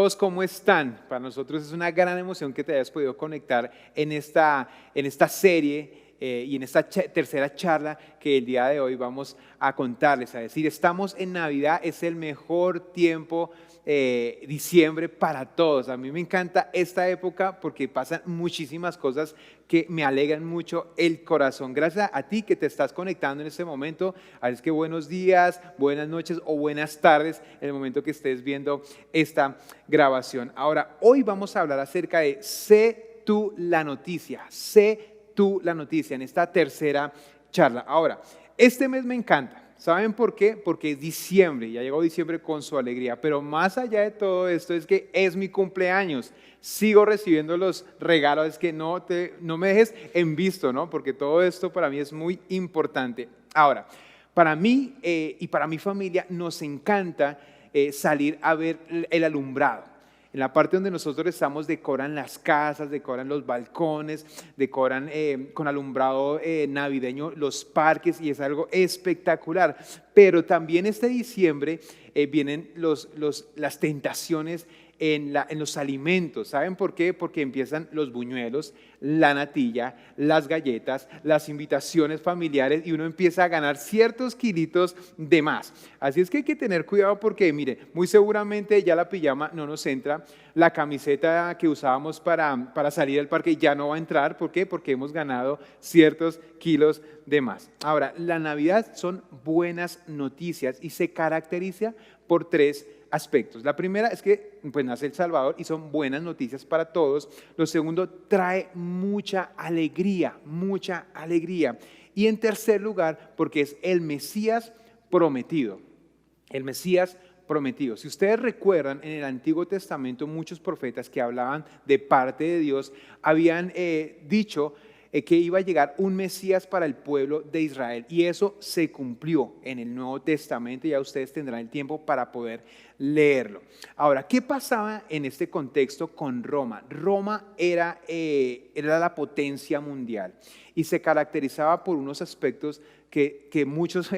todos, ¿cómo están? Para nosotros es una gran emoción que te hayas podido conectar en esta serie y en esta tercera charla que el día de hoy vamos a contarles, a decir, estamos en Navidad, es el mejor tiempo, diciembre para todos. A mí me encanta esta época porque pasan muchísimas cosas que me alegran mucho el corazón. Gracias a ti que te estás conectando en este momento. Así que buenos días, buenas noches o buenas tardes en el momento que estés viendo esta grabación. Ahora, hoy vamos a hablar acerca de Sé tú la noticia, sé tú la noticia en esta tercera charla. Ahora, este mes me encanta. ¿Saben por qué? Porque es diciembre, ya llegó diciembre con su alegría, pero más allá de todo esto es que es mi cumpleaños, sigo recibiendo los regalos, es que no me dejes en visto, ¿no? Porque todo esto para mí es muy importante. Ahora, para mí y para mi familia nos encanta salir a ver el alumbrado. En la parte donde nosotros estamos decoran las casas, decoran los balcones, decoran con alumbrado navideño los parques y es algo espectacular. Pero también este diciembre vienen las tentaciones en los alimentos. ¿Saben por qué? Porque empiezan los buñuelos, la natilla, las galletas, las invitaciones familiares y uno empieza a ganar ciertos kilitos de más. Así es que hay que tener cuidado porque, mire, muy seguramente ya la pijama no nos entra, la camiseta que usábamos para salir al parque ya no va a entrar. ¿Por qué? Porque hemos ganado ciertos kilos de más. Ahora, la Navidad son buenas noticias y se caracteriza por tres aspectos. La primera es que pues nace el Salvador y son buenas noticias para todos. Lo segundo, trae mucha alegría, mucha alegría. Y en tercer lugar, porque es el Mesías prometido. El Mesías prometido. Si ustedes recuerdan, en el Antiguo Testamento muchos profetas que hablaban de parte de Dios habían dicho que iba a llegar un Mesías para el pueblo de Israel y eso se cumplió en el Nuevo Testamento. Ya ustedes tendrán el tiempo para poder leerlo. Ahora, ¿qué pasaba en este contexto con Roma? Roma era la potencia mundial y se caracterizaba por unos aspectos que muchos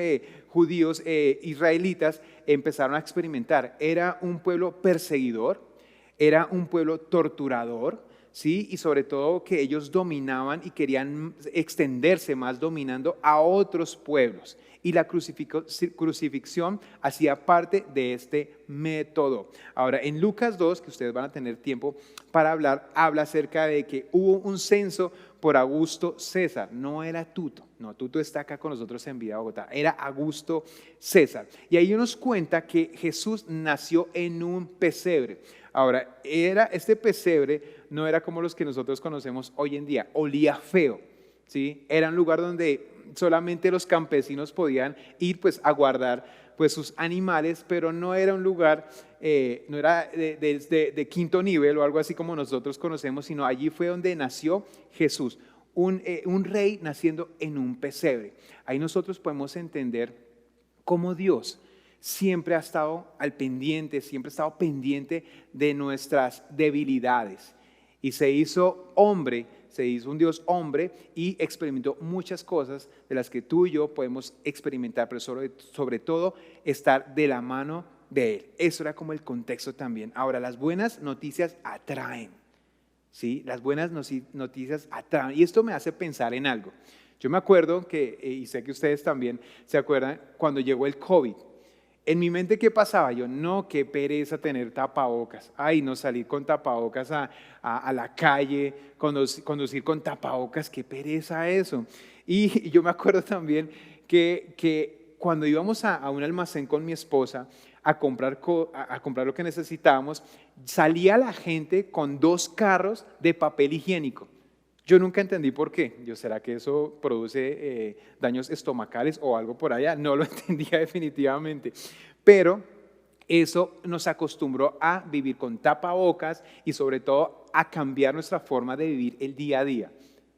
judíos israelitas empezaron a experimentar. Era un pueblo perseguidor, era un pueblo torturador, ¿sí? Y sobre todo que ellos dominaban y querían extenderse más dominando a otros pueblos. Y la crucifixión hacía parte de este método. Ahora, en Lucas 2, que ustedes van a tener tiempo para hablar, habla acerca de que hubo un censo por Augusto César. No era Tuto, no, Tuto está acá con nosotros en Vida Bogotá, era Augusto César. Y ahí nos cuenta que Jesús nació en un pesebre. Ahora, este pesebre no era como los que nosotros conocemos hoy en día, olía feo, ¿sí? Era un lugar donde solamente los campesinos podían ir pues, a guardar pues, sus animales, pero no era un lugar, no era de quinto nivel o algo así como nosotros conocemos, sino allí fue donde nació Jesús, un rey naciendo en un pesebre. Ahí nosotros podemos entender cómo Dios siempre ha estado al pendiente, siempre ha estado pendiente de nuestras debilidades. Y se hizo hombre, se hizo un Dios hombre y experimentó muchas cosas de las que tú y yo podemos experimentar, pero sobre todo estar de la mano de Él. Eso era como el contexto también. Ahora, las buenas noticias atraen, ¿sí? Las buenas noticias atraen. Y esto me hace pensar en algo. Yo me acuerdo que, y sé que ustedes también se acuerdan, cuando llegó el COVID. En mi mente, ¿qué pasaba? Yo, no, qué pereza tener tapabocas. Ay, no salir con tapabocas a la calle, conducir con tapabocas, qué pereza eso. Y yo me acuerdo también que cuando íbamos a un almacén con mi esposa a comprar lo que necesitábamos, salía la gente con 2 carros de papel higiénico. Yo nunca entendí por qué. ¿Será que eso produce daños estomacales o algo por allá? No lo entendía definitivamente. Pero eso nos acostumbró a vivir con tapabocas y sobre todo a cambiar nuestra forma de vivir el día a día,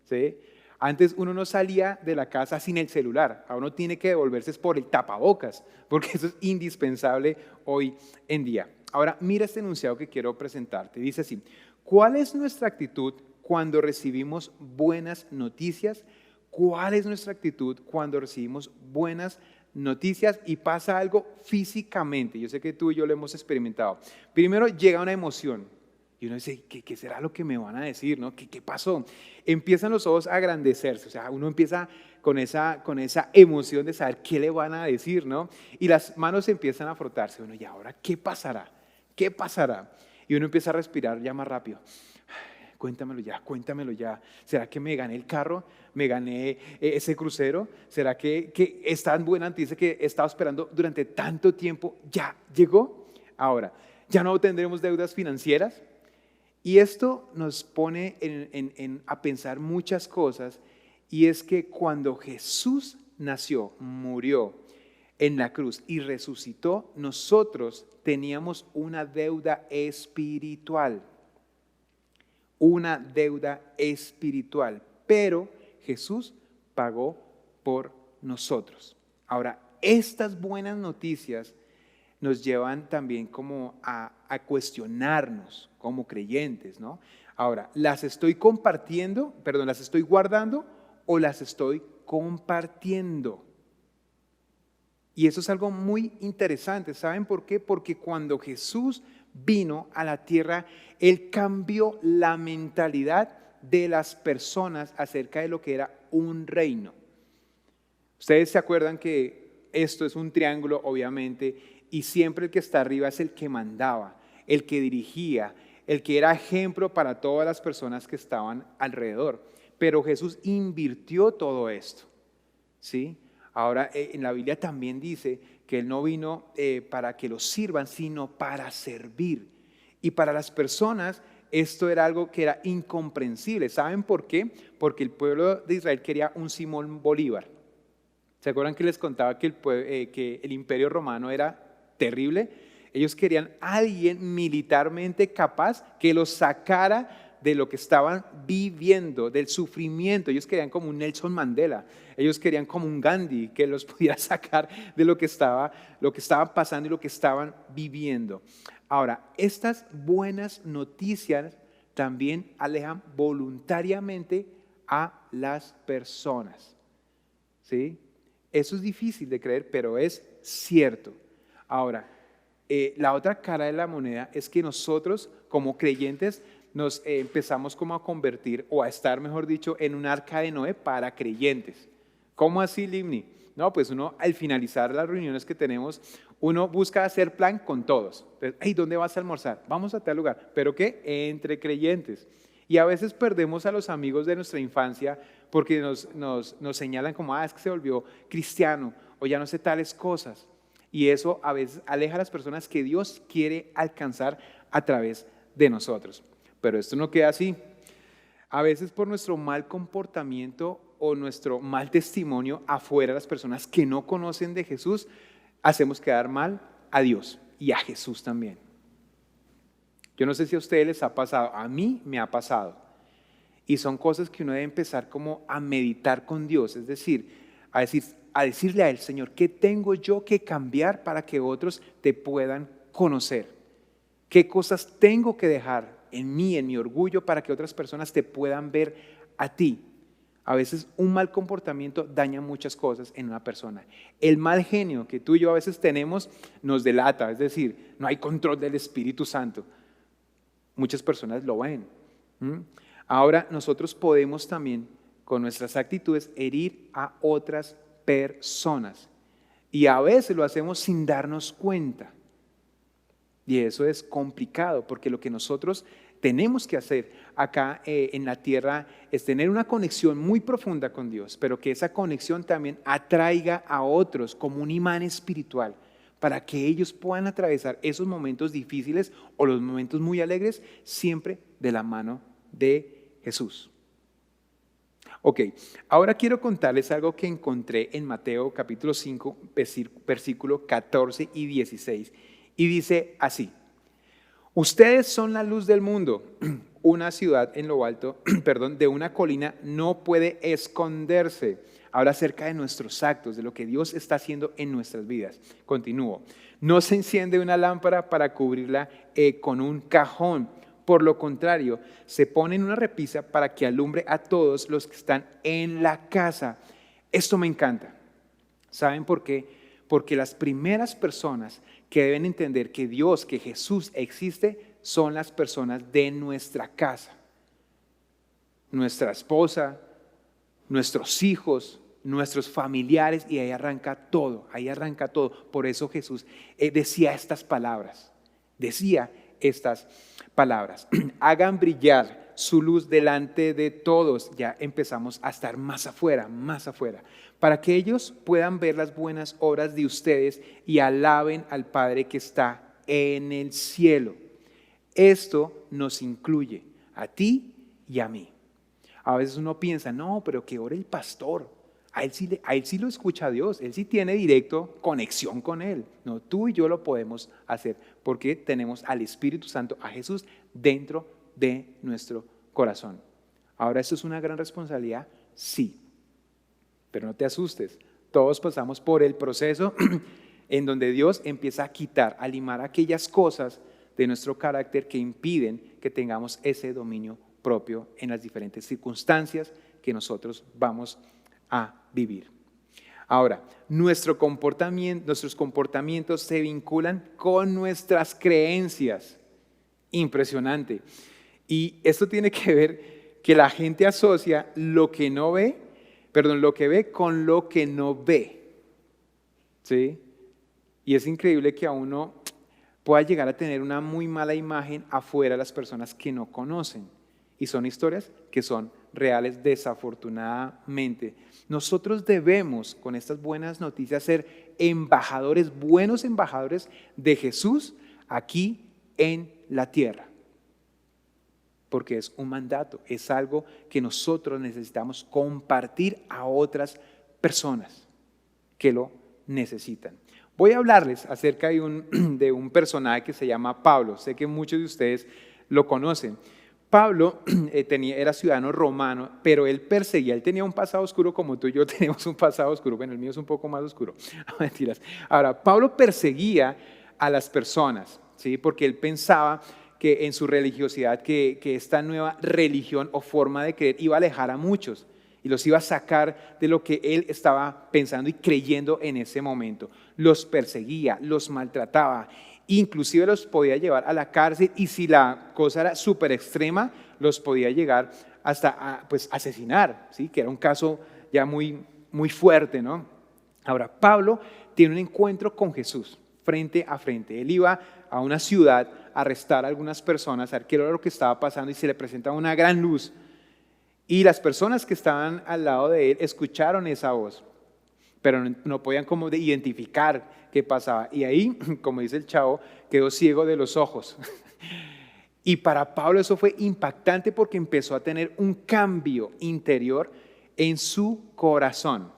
¿sí? Antes uno no salía de la casa sin el celular. Ahora uno tiene que devolverse por el tapabocas, porque eso es indispensable hoy en día. Ahora, mira este enunciado que quiero presentarte. Dice así: ¿cuál es nuestra actitud cuando recibimos buenas noticias? ¿Cuál es nuestra actitud cuando recibimos buenas noticias y pasa algo físicamente. Yo sé que tú y yo lo hemos experimentado. Primero llega una emoción y uno dice, ¿qué será lo que me van a decir? ¿No? ¿Qué pasó? Empiezan los ojos a agrandecerse, o sea, uno empieza con esa emoción de saber qué le van a decir, ¿no? Y las manos empiezan a frotarse. Uno, ¿y ahora qué pasará? ¿Qué pasará? Y uno empieza a respirar ya más rápido. Cuéntamelo ya, cuéntamelo ya. ¿Será que me gané el carro? ¿Me gané ese crucero? ¿Será que es tan buena noticia que he estado esperando durante tanto tiempo? ¿Ya llegó? Ahora, ya no tendremos deudas financieras. Y esto nos pone a pensar muchas cosas, y es que cuando Jesús nació, murió en la cruz y resucitó, nosotros teníamos una deuda espiritual. Una deuda espiritual, pero Jesús pagó por nosotros. Ahora, estas buenas noticias nos llevan también como a cuestionarnos como creyentes, ¿no? Ahora, ¿las estoy compartiendo, las estoy guardando o las estoy compartiendo? Y eso es algo muy interesante, ¿saben por qué? Porque cuando Jesús vino a la tierra, Él cambió la mentalidad de las personas acerca de lo que era un reino. Ustedes se acuerdan que esto es un triángulo, obviamente, y siempre el que está arriba es el que mandaba, el que dirigía, el que era ejemplo para todas las personas que estaban alrededor. Pero Jesús invirtió todo esto, ¿sí? Ahora en la Biblia también dice que Él no vino para que los sirvan, sino para servir. Y para las personas esto era algo que era incomprensible. ¿Saben por qué? Porque el pueblo de Israel quería un Simón Bolívar. ¿Se acuerdan que les contaba que el imperio romano era terrible? Ellos querían a alguien militarmente capaz que los sacara de lo que estaban viviendo, del sufrimiento. Ellos querían como un Nelson Mandela, ellos querían como un Gandhi que los pudiera sacar de lo que estaba pasando y lo que estaban viviendo. Ahora, estas buenas noticias también alejan voluntariamente a las personas, ¿sí? Eso es difícil de creer, pero es cierto. Ahora, la otra cara de la moneda es que nosotros como creyentes nos empezamos como a convertir, o a estar, mejor dicho, en un arca de Noé para creyentes. ¿Cómo así, Limni? No, pues uno al finalizar las reuniones que tenemos, uno busca hacer plan con todos. Entonces, hey, ¿dónde vas a almorzar? Vamos a tal lugar. ¿Pero qué? Entre creyentes. Y a veces perdemos a los amigos de nuestra infancia porque nos señalan como, es que se volvió cristiano o ya no sé tales cosas. Y eso a veces aleja a las personas que Dios quiere alcanzar a través de nosotros. Pero esto no queda así. A veces por nuestro mal comportamiento o nuestro mal testimonio afuera, las personas que no conocen de Jesús, hacemos quedar mal a Dios y a Jesús también. Yo no sé si a ustedes les ha pasado, a mí me ha pasado. Y son cosas que uno debe empezar como a meditar con Dios, es decir, a decirle a Él, Señor, ¿qué tengo yo que cambiar para que otros te puedan conocer? ¿Qué cosas tengo que dejar en mí, en mi orgullo, para que otras personas te puedan ver a ti? A veces un mal comportamiento daña muchas cosas en una persona. El mal genio que tú y yo a veces tenemos nos delata, es decir, no hay control del Espíritu Santo. Muchas personas lo ven. Ahora nosotros podemos también con nuestras actitudes herir a otras personas, y a veces lo hacemos sin darnos cuenta, y eso es complicado, porque lo que nosotros tenemos que hacer acá en la tierra es tener una conexión muy profunda con Dios, pero que esa conexión también atraiga a otros como un imán espiritual, para que ellos puedan atravesar esos momentos difíciles o los momentos muy alegres, siempre de la mano de Jesús. Ok, ahora quiero contarles algo que encontré en Mateo capítulo 5, versículo 14 y 16. Y dice así: ustedes son la luz del mundo. Una ciudad en lo alto, de una colina no puede esconderse. Habla acerca de nuestros actos, de lo que Dios está haciendo en nuestras vidas. Continúo. No se enciende una lámpara para cubrirla con un cajón. Por lo contrario, se pone en una repisa para que alumbre a todos los que están en la casa. Esto me encanta. ¿Saben por qué? porque las primeras personas que deben entender que Dios, que Jesús existe, son las personas de nuestra casa. Nuestra esposa, nuestros hijos, nuestros familiares, y ahí arranca todo, ahí arranca todo. Por eso Jesús decía estas palabras, hagan brillar su luz delante de todos. Ya empezamos a estar más afuera, para que ellos puedan ver las buenas obras de ustedes y alaben al Padre que está en el cielo. Esto nos incluye a ti y a mí. A veces uno piensa, no, pero que ore el pastor. A él sí lo escucha Dios, él sí tiene directo conexión con él. No, tú y yo lo podemos hacer porque tenemos al Espíritu Santo, a Jesús, dentro de nuestro corazón. Ahora, ¿esto es una gran responsabilidad? Sí, pero no te asustes. Todos pasamos por el proceso en donde Dios empieza a quitar, a limar aquellas cosas de nuestro carácter que impiden que tengamos ese dominio propio en las diferentes circunstancias que nosotros vamos a vivir. Ahora, nuestros comportamientos se vinculan con nuestras creencias. Impresionante. Y esto tiene que ver que la gente asocia lo que ve con lo que no ve. ¿Sí? Y es increíble que a uno pueda llegar a tener una muy mala imagen afuera de las personas que no conocen. Y son historias que son reales, desafortunadamente. Nosotros debemos, con estas buenas noticias, ser buenos embajadores de Jesús aquí en la tierra. Porque es un mandato, es algo que nosotros necesitamos compartir a otras personas que lo necesitan. Voy a hablarles acerca de un personaje que se llama Pablo. Sé que muchos de ustedes lo conocen. Pablo era ciudadano romano, pero él tenía un pasado oscuro como tú y yo tenemos un pasado oscuro. Bueno, el mío es un poco más oscuro. No, mentiras. Ahora, Pablo perseguía a las personas, ¿sí? Porque él pensaba que en su religiosidad, que esta nueva religión o forma de creer iba a alejar a muchos y los iba a sacar de lo que él estaba pensando y creyendo en ese momento. Los perseguía, los maltrataba. Inclusive los podía llevar a la cárcel y si la cosa era súper extrema, los podía llegar hasta asesinar, ¿sí? Que era un caso ya muy, muy fuerte, ¿no? Ahora, Pablo tiene un encuentro con Jesús frente a frente. Él iba a una ciudad a arrestar a algunas personas, a ver qué era lo que estaba pasando y se le presentaba una gran luz. Y las personas que estaban al lado de él escucharon esa voz, pero no podían como identificar qué pasaba. Y ahí, como dice el chavo, quedó ciego de los ojos. Y para Pablo eso fue impactante porque empezó a tener un cambio interior en su corazón.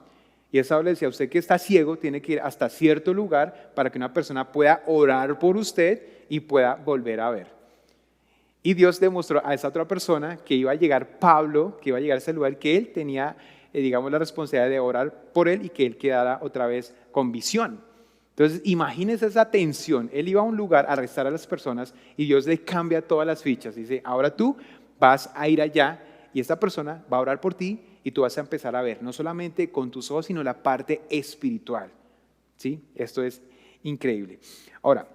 Y esa le decía, usted que está ciego tiene que ir hasta cierto lugar para que una persona pueda orar por usted y pueda volver a ver. Y Dios demostró a esa otra persona que iba a llegar Pablo, que iba a llegar a ese lugar, que él tenía la responsabilidad de orar por él y que él quedara otra vez con visión. Entonces, imagínense esa tensión. Él iba a un lugar a arrestar a las personas y Dios le cambia todas las fichas. Dice, ahora tú vas a ir allá y esta persona va a orar por ti y tú vas a empezar a ver, no solamente con tus ojos, sino la parte espiritual. ¿Sí? Esto es increíble. Ahora,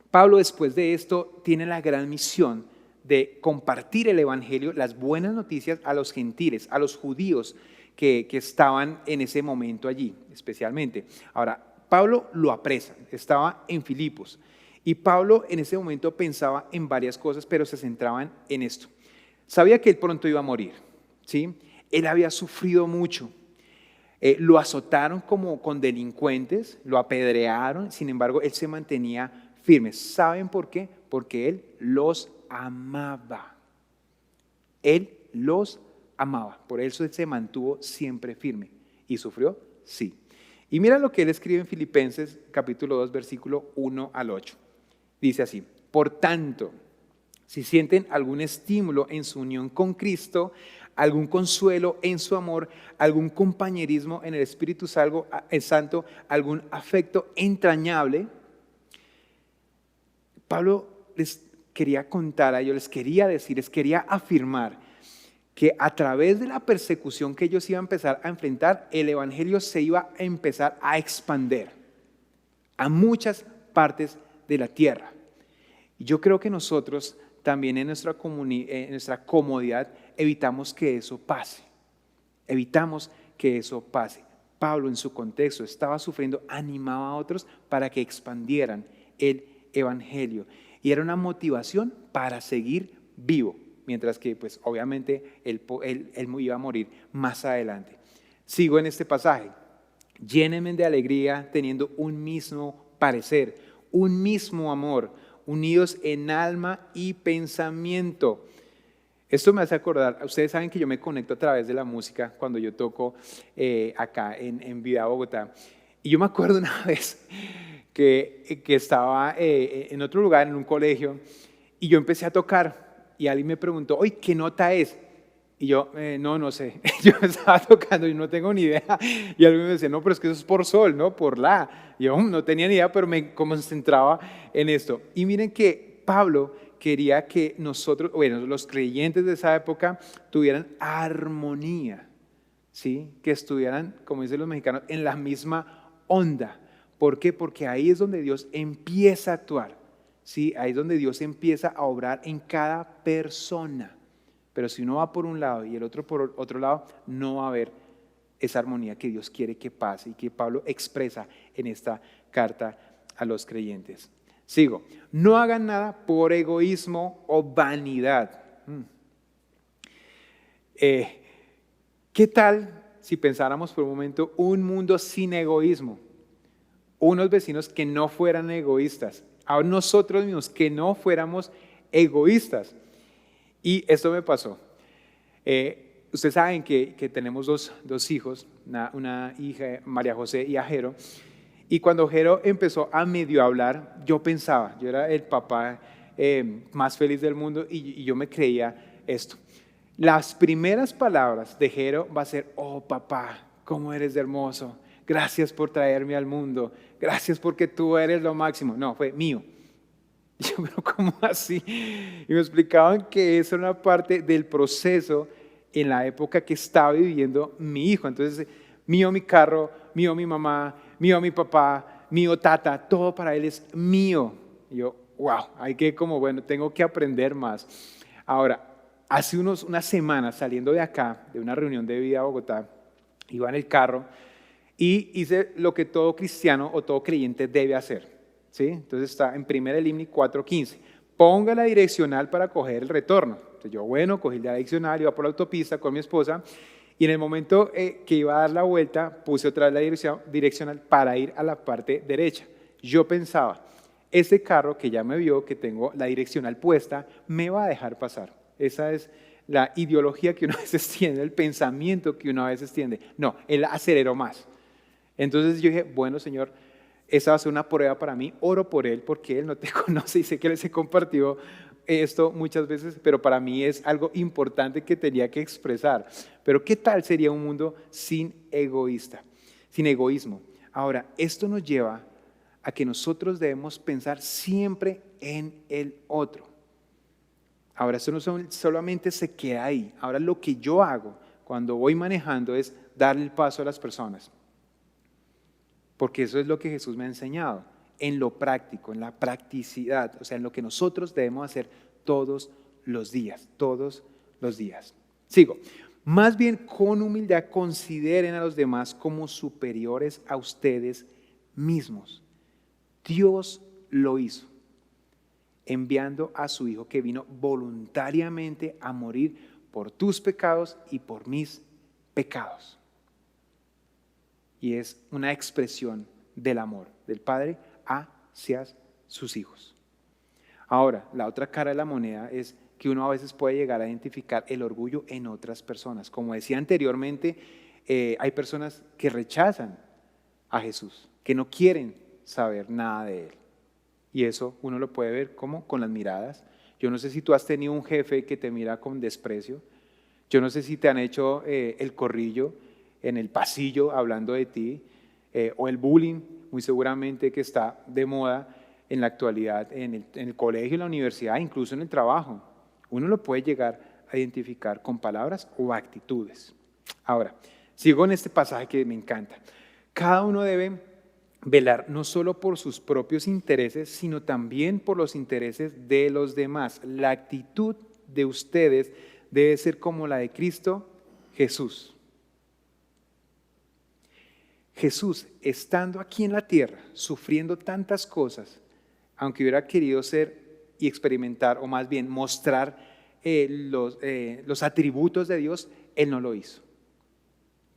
Pablo después de esto tiene la gran misión de compartir el evangelio, las buenas noticias a los gentiles, a los judíos que estaban en ese momento allí, especialmente. Ahora, Pablo lo apresan, estaba en Filipos y Pablo en ese momento pensaba en varias cosas, pero se centraban en esto. Sabía que él pronto iba a morir, ¿sí? Él había sufrido mucho, lo azotaron como con delincuentes, lo apedrearon, sin embargo, él se mantenía firme. ¿Saben por qué? Porque él los amaba. Él los amaba, por eso él se mantuvo siempre firme. ¿Y sufrió? Sí. Y mira lo que él escribe en Filipenses capítulo 2, versículo 1 al 8. Dice así, por tanto, si sienten algún estímulo en su unión con Cristo, algún consuelo en su amor, algún compañerismo en el Espíritu Santo, algún afecto entrañable, Pablo les quería contar a ellos, les quería decir, les quería afirmar que a través de la persecución que ellos iban a empezar a enfrentar, el evangelio se iba a empezar a expander. a muchas partes de la tierra. Y yo creo que nosotros también en nuestra comodidad evitamos que eso pase. Evitamos que eso pase. Pablo en su contexto estaba sufriendo, animaba a otros para que expandieran el evangelio. Y era una motivación para seguir vivo, mientras que pues obviamente él iba a morir más adelante. Sigo en este pasaje. Llénenme de alegría teniendo un mismo parecer, un mismo amor, unidos en alma y pensamiento. Esto me hace acordar, ustedes saben que yo me conecto a través de la música cuando yo toco acá en Vida Bogotá. Y yo me acuerdo una vez que estaba en otro lugar, en un colegio, y yo empecé a tocar y alguien me preguntó, oye, ¿qué nota es? Y yo, no sé, yo estaba tocando y no tengo ni idea. Y alguien me decía, no, pero es que eso es por sol, ¿no? Por la. Y yo no tenía ni idea, pero me concentraba en esto. Y miren que Pablo quería que nosotros, bueno, los creyentes de esa época tuvieran armonía, ¿sí? Que estuvieran, como dicen los mexicanos, en la misma onda. ¿Por qué? Porque ahí es donde Dios empieza a actuar, ¿sí? Ahí es donde Dios empieza a obrar en cada persona. Pero si uno va por un lado y el otro por otro lado, no va a haber esa armonía que Dios quiere que pase y que Pablo expresa en esta carta a los creyentes. Sigo. No hagan nada por egoísmo o vanidad. ¿Qué tal si pensáramos por un momento un mundo sin egoísmo? Unos vecinos que no fueran egoístas. A nosotros mismos que no fuéramos egoístas. Y esto me pasó. Ustedes saben que tenemos dos hijos, una hija, María José y Ajero. Y cuando Jero empezó a medio hablar, yo pensaba, yo era el papá más feliz del mundo y yo me creía esto. Las primeras palabras de Jero va a ser, oh papá, cómo eres hermoso, gracias por traerme al mundo, gracias porque tú eres lo máximo. No, fue mío. Y yo, pero ¿cómo así? Y me explicaban que eso era una parte del proceso en la época que estaba viviendo mi hijo. Entonces, mío mi carro, mío mi mamá, mío mi papá, mío tata, todo para él es mío. Y yo, wow, hay que como, bueno, tengo que aprender más. Ahora, hace unas semanas saliendo de acá, de una reunión de Vida Bogotá, iba en el carro y hice lo que todo cristiano o todo creyente debe hacer. ¿Sí? Entonces está en 1 Limni 4:15. Ponga la direccional para coger el retorno. Entonces yo, bueno, cogí la direccional, iba por la autopista con mi esposa y en el momento que iba a dar la vuelta, puse otra vez la direccional para ir a la parte derecha. Yo pensaba, este carro que ya me vio que tengo la direccional puesta, me va a dejar pasar. Esa es la ideología que uno a veces tiene, el pensamiento que uno a veces tiene. No, él aceleró más. Entonces yo dije, bueno, Señor, esa va a ser una prueba para mí, oro por él porque él no te conoce y sé que les he compartido esto muchas veces, pero para mí es algo importante que tenía que expresar. Pero ¿qué tal sería un mundo sin egoísmo? Ahora, esto nos lleva a que nosotros debemos pensar siempre en el otro. Ahora, esto no solamente se queda ahí. Ahora lo que yo hago cuando voy manejando es darle el paso a las personas. Porque eso es lo que Jesús me ha enseñado, en lo práctico, en la practicidad, o sea, en lo que nosotros debemos hacer todos los días, todos los días. Sigo. Más bien con humildad consideren a los demás como superiores a ustedes mismos. Dios lo hizo, enviando a su Hijo que vino voluntariamente a morir por tus pecados y por mis pecados. Y es una expresión del amor del Padre hacia sus hijos. Ahora, la otra cara de la moneda es que uno a veces puede llegar a identificar el orgullo en otras personas. Como decía anteriormente, hay personas que rechazan a Jesús, que no quieren saber nada de Él. Y eso uno lo puede ver como con las miradas. Yo no sé si tú has tenido un jefe que te mira con desprecio. Yo no sé si te han hecho el corrillo en el pasillo hablando de ti, o el bullying, muy seguramente que está de moda en la actualidad, en el colegio, en la universidad, incluso en el trabajo. Uno lo puede llegar a identificar con palabras o actitudes. Ahora, sigo en este pasaje que me encanta. Cada uno debe velar no solo por sus propios intereses, sino también por los intereses de los demás. La actitud de ustedes debe ser como la de Cristo Jesús. Jesús, estando aquí en la tierra, sufriendo tantas cosas, aunque hubiera querido ser y experimentar, o más bien mostrar los atributos de Dios, Él no lo hizo.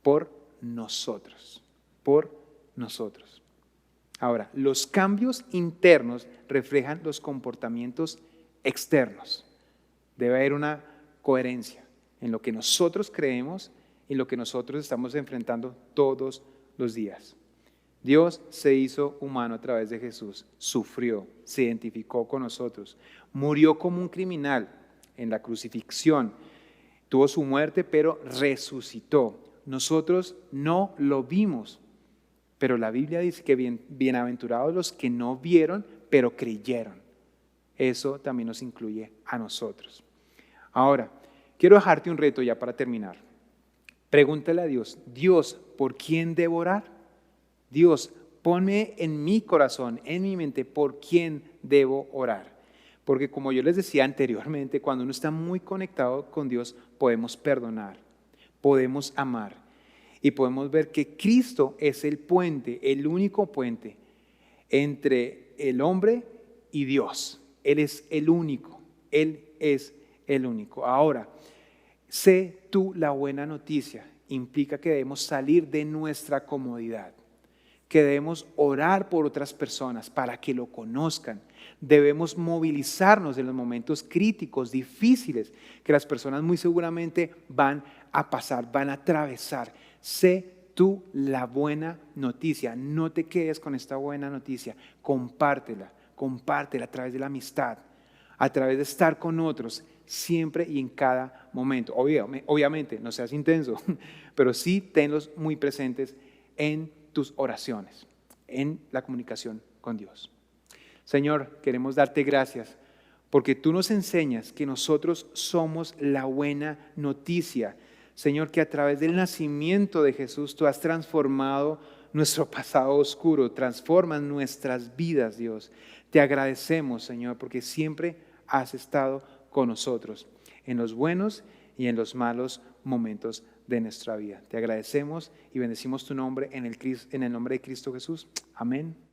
Por nosotros, por nosotros. Ahora, los cambios internos reflejan los comportamientos externos. Debe haber una coherencia en lo que nosotros creemos y lo que nosotros estamos enfrentando todos los días. Dios se hizo humano a través de Jesús, sufrió, se identificó con nosotros, murió como un criminal en la crucifixión, tuvo su muerte, pero resucitó. Nosotros no lo vimos, pero la Biblia dice que bienaventurados los que no vieron, pero creyeron. Eso también nos incluye a nosotros. Ahora, quiero dejarte un reto ya para terminar. Pregúntale a Dios, Dios, ¿por quién debo orar? Dios, ponme en mi corazón, en mi mente, ¿por quién debo orar? Porque como yo les decía anteriormente, cuando uno está muy conectado con Dios, podemos perdonar, podemos amar y podemos ver que Cristo es el puente, el único puente entre el hombre y Dios. Él es el único, Él es el único. Ahora, sé tú la buena noticia, implica que debemos salir de nuestra comodidad, que debemos orar por otras personas para que lo conozcan. Debemos movilizarnos en los momentos críticos, difíciles, que las personas muy seguramente van a pasar, van a atravesar. Sé tú la buena noticia, no te quedes con esta buena noticia, compártela a través de la amistad, a través de estar con otros, siempre y en cada momento. Obviamente, no seas intenso, pero sí tenlos muy presentes en tus oraciones, en la comunicación con Dios. Señor, queremos darte gracias porque tú nos enseñas que nosotros somos la buena noticia. Señor, que a través del nacimiento de Jesús tú has transformado nuestro pasado oscuro, transformas nuestras vidas, Dios. Te agradecemos, Señor, porque siempre has estado con nosotros en los buenos y en los malos momentos de nuestra vida. Te agradecemos y bendecimos tu nombre en el nombre de Cristo Jesús. Amén.